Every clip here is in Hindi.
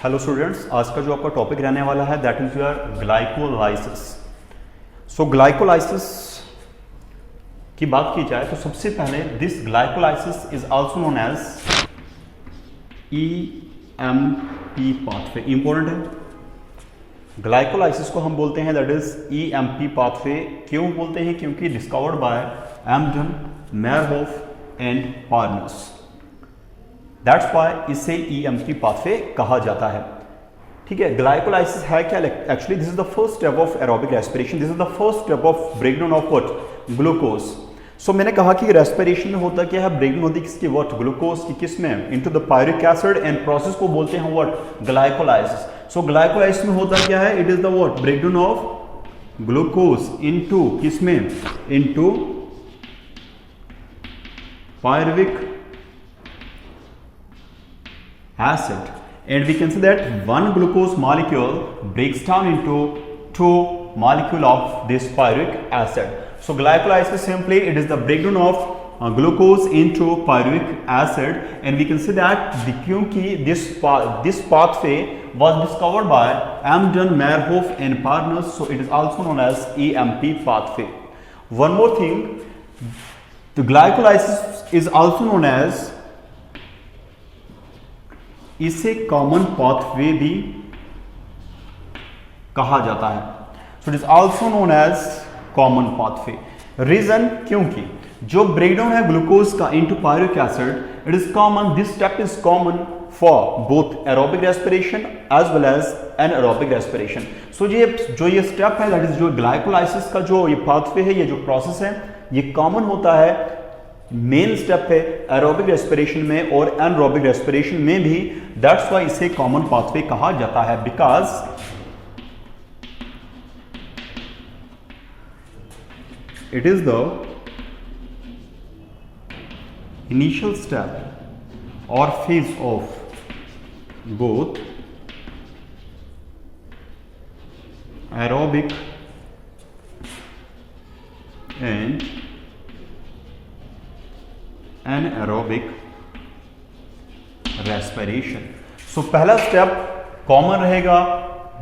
हेलो स्टूडेंट्स, आज का जो आपका टॉपिक रहने वाला है that is your glycolysis. So glycolysis की बात की जाए तो सबसे पहले this glycolysis is also known as EMP pathway. Important है, ग्लाइकोलाइसिस को हम बोलते हैं दैट इज ईएमपी पाथवे। क्यों बोलते हैं? क्योंकि discovered by Embden, Meyerhof and Parnas. That's why इसे ईएमपी पाथवे कहा जाता है। ठीक है, ग्लाइकोलाइसिस है क्या? Actually this is the first step of aerobic respiration. This is the first step of breakdown of what? Glucose. So मैंने कहा कि रेस्पिरेशन में होता क्या है? ब्रेकडाउन होती है किसकी? व्हाट? ग्लूकोज की। किस में? Into the pyruvic acid, and process को बोलते हैं व्हाट? ग्लाइकोलाइसिस। सो ग्लाइकोलाइसिस में होता क्या है? It is the what? Breakdown of glucose into किस में? Into pyruvic acid, and we can say that one glucose molecule breaks down into two molecule of this pyruvic acid. So glycolysis simply it is the breakdown of glucose into pyruvic acid, and we can say that क्योंकि this pathway was discovered by Amden, Meirhof and Parnas, so it is also known as EMP pathway. One more thing, the glycolysis is also known as, इसे कॉमन पाथवे भी कहा जाता है। So it is also known as common pathway. Reason, क्योंकि जो ब्रेकडाउन है ग्लूकोज का into pyruvic acid, it is common, this step is common for both aerobic respiration as well as anaerobic respiration. So ये स्टेप है दैट इज जो ग्लाइकोलाइसिस का जो ये पाथवे है, ये जो प्रोसेस है, ये कॉमन होता है, मेन स्टेप है एरोबिक रेस्पिरेशन में और एनारोबिक रेस्पिरेशन में भी। दैट्स व्हाई इसे कॉमन पाथवे कहा जाता है, because it is the initial step और phase of both aerobic and anaerobic respiration. So पहला स्टेप कॉमन रहेगा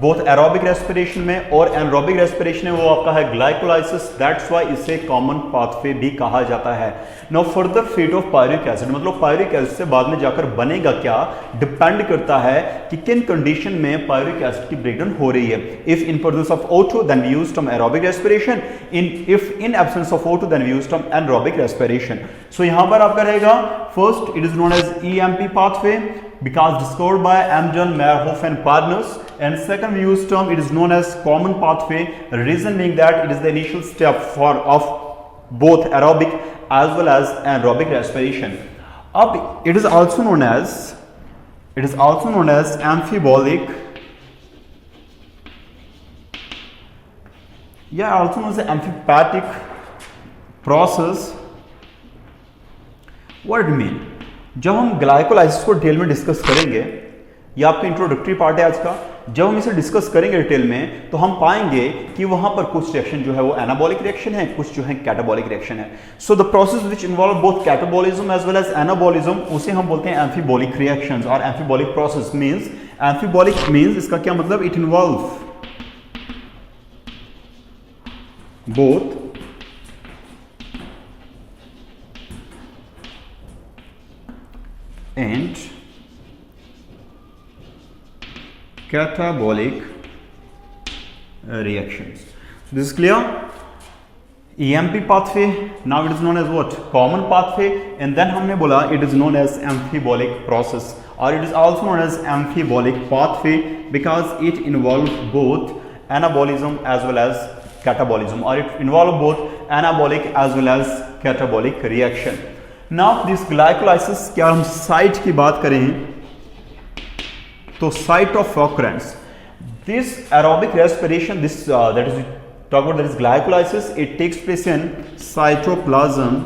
बोथ एरोबिक रेस्पिरेशन में और एनारोबिक रेस्पिरेशन में, वो आपका है ग्लाइकोलाइसिस। दैट्स व्हाई इसे कॉमन पाथवे भी कहा जाता है। Now further fate of pyruvic acid, मतलब पायरुविक एसिड से बाद में जाकर बनेगा क्या, डिपेंड करता है कि किन कंडीशन में पायरुविक एसिड की ब्रेकडाउन हो रही है। If in presence of O2 then we use term aerobic respiration, if in absence of O2 then we use term anaerobic respiration. So यहां पर आपका रहेगा first, it is known as EMP pathway because discovered by Amgen, Meirhof and Parnas, and second we use term it is known as common pathway, reason being that it is the initial step of both aerobic as well as anaerobic respiration. Up it is also known as amphibolic, also known as the amphipatic process. What it mean? जब हम ग्लाइकोलाइसिस को डिटेल में डिस्कस करेंगे, ये आपका इंट्रोडक्टरी पार्ट है आज का, जब हम इसे डिस्कस करेंगे डिटेल में तो हम पाएंगे कि वहां पर कुछ रिएक्शन जो है वो एनाबॉलिक रिएक्शन है, कुछ जो है कैटाबॉलिक रिएक्शन है। So the process which involve both catabolism as well as anabolism, उसे हम बोलते हैं एम्फीबॉलिक रिएक्शंस और amphibolic process means, amphibolic means इसका क्या मतलब? It involve both and catabolic reactions. So this is clear. EMP pathway, now it is known as what? Common pathway, and then हमने बोला it is known as amphibolic process, or it is also known as amphibolic pathway because it involves both anabolism as well as catabolism, or it involves both anabolic as well as catabolic reaction. Now this glycolysis, क्या हम साइट की बात करें तो site of occurrence, this aerobic respiration, this that is talk about that is glycolysis, it takes place in cytoplasm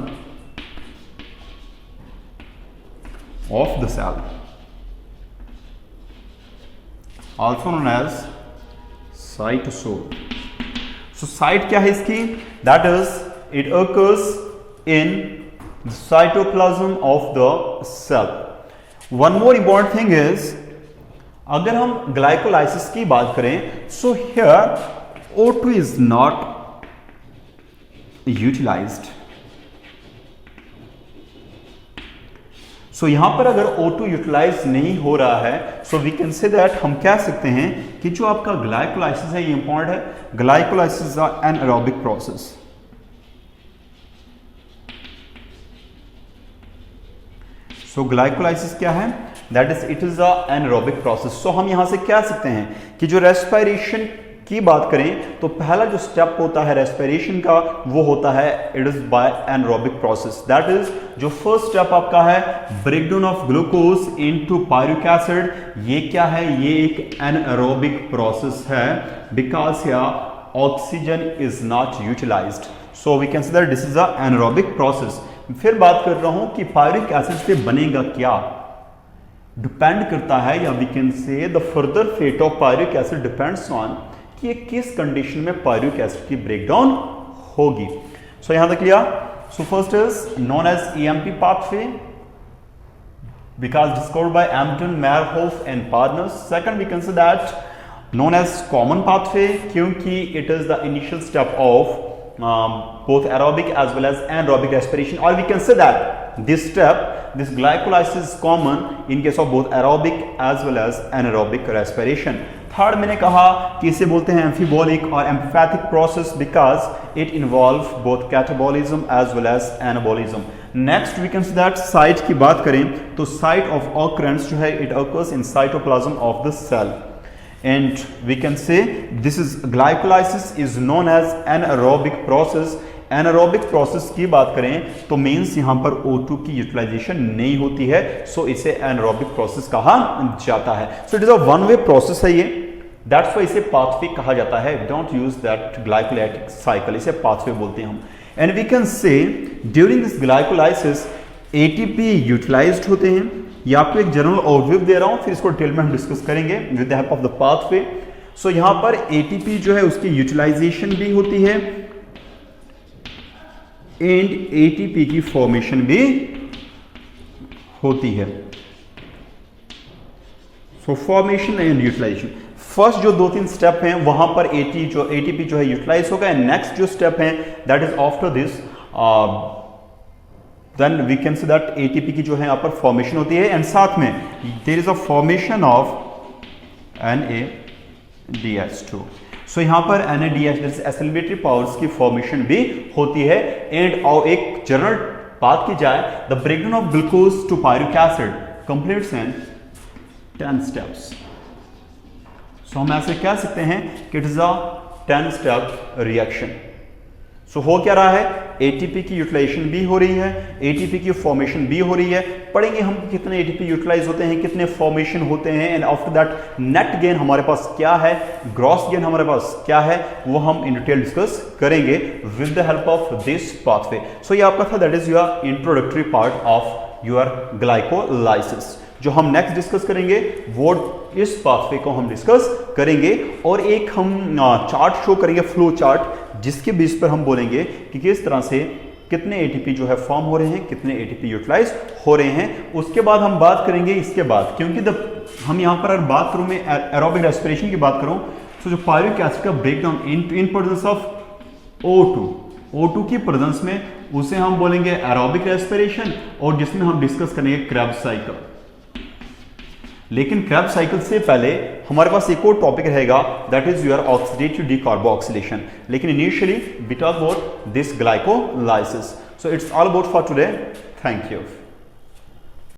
of the cell, also known as cytosol. So site क्या है इसकी? That is it occurs in the cytoplasm of the cell. One more important thing is अगर हम ग्लाइकोलाइसिस की बात करें, so here O2 is not utilized. So यहां पर अगर O2 यूटिलाइज नहीं हो रहा है, so we can say that, हम कह सकते हैं कि जो आपका ग्लाइकोलाइसिस है ये इंपॉर्टेंट है। Glycolysis is an aerobic process. So glycolysis क्या है? That is it is an aerobic process. So हम यहां से कह सकते हैं कि जो रेस्पिरेशन की बात करें तो पहला जो स्टेप होता है रेस्पिरेशन का वो होता है it is by anaerobic process. That is जो फर्स्ट स्टेप आपका है breakdown of glucose into pyruvic acid. ये क्या है? ये एक एनारोबिक प्रोसेस है because here oxygen is not utilized. So we can say that this is a anaerobic process. फिर बात कर रहा हूं कि पायरुविक एसिड से बनेगा क्या, डिपेंड करता है, या we can say the further fate of pyruvic acid depends on कि ये किस कंडीशन में पायरुविक एसिड की ब्रेकडाउन होगी। सो यहां तक लिया। So first is known as EMP pathway because discovered by Embden, Meyerhof and partners. Second we can say that known as common pathway क्योंकि it is the initial step of both aerobic as well as anaerobic respiration, or we can say that this step, this glycolysis is common in case of both aerobic as well as anaerobic respiration. Third मैंने कहा कि इसे बोलते हैं एम्फीबॉलिक और amphipathic process because it involve both catabolism as well as anabolism. Next we can see that site की बात करें तो साइट ऑफ ऑकरेंस जो है it occurs in cytoplasm of the cell and we can say this is glycolysis is known as anaerobic process। anaerobic process की बात करें तो मीन्स यहाँ पर O2 की यूटिलाइजेशन नहीं होती है, सो इसे anaerobic process कहा जाता है। So it is a one way process है ये, दैट्स वाई इसे पाथवे कहा जाता है। Don't use that glycolytic cycle, इसे पाथवे बोलते हैं हम। And we can say during this glycolysis ATP utilized होते हैं। ये आपको एक जनरल ओवरव्यू दे रहा हूं, फिर इसको डिटेल में हम डिस्कस करेंगे with the help of the pathway. So यहां पर ATP जो है उसकी यूटिलाइजेशन भी होती है एंड ATP की फॉर्मेशन भी होती है। So formation and utilization, first जो 2-3 स्टेप हैं वहां पर ATP जो है यूटिलाइज होगा एंड नेक्स्ट जो स्टेप है that is after this then we can say that ATP की जो है यहाँ पर फॉर्मेशन होती है एंड साथ में there is a formation of NADH2। So यहाँ पर NADH एसिलेटरी पावर्स की फॉर्मेशन भी होती है एंड और एक जनरल बात की जाए the breakdown of glucose to pyruvic acid completes in 10 steps. So हम ऐसे कह सकते हैं कि it is a 10 step reaction. So हो क्या रहा है? ATP की यूटिलाइजेशन भी हो रही है, ATP की फॉर्मेशन भी हो रही है। पढ़ेंगे हम कितने ATP यूटिलाइज होते हैं, कितने फॉर्मेशन होते हैं and after that net gain हमारे पास क्या है, ग्रॉस गेन हमारे पास क्या है, वो हम इन डिटेल डिस्कस करेंगे with the help of this pathway. So ये आपका था that is your introductory part of your glycolysis. जो हम नेक्स्ट डिस्कस करेंगे वो इस पाथवे को हम डिस्कस करेंगे और एक हम चार्ट शो करेंगे, फ्लो चार्ट, जिसके बेस पर हम बोलेंगे कि किस तरह से कितने ATP जो है फॉर्म हो रहे हैं, कितने ATP यूटिलाइज हो रहे हैं। उसके बाद हम बात करेंगे इसके बाद, क्योंकि हम यहाँ पर अगर बात करूँ मैं एरोबिक रेस्पिरेशन की बात करूँ तो जो पायरुविक एसिड का breakdown in presence of O2 की प्रेजेंस में उसे हम बोलेंगे एरोबिक रेस्पिरेशन और जिसमें हम डिस्कस करेंगे क्रेब्स साइकिल। लेकिन क्रेब्स साइकिल से पहले हमारे पास एक और टॉपिक रहेगा that is your oxidative decarboxylation. लेकिन initially we talk about this glycolysis. So it's all about for today. Thank you.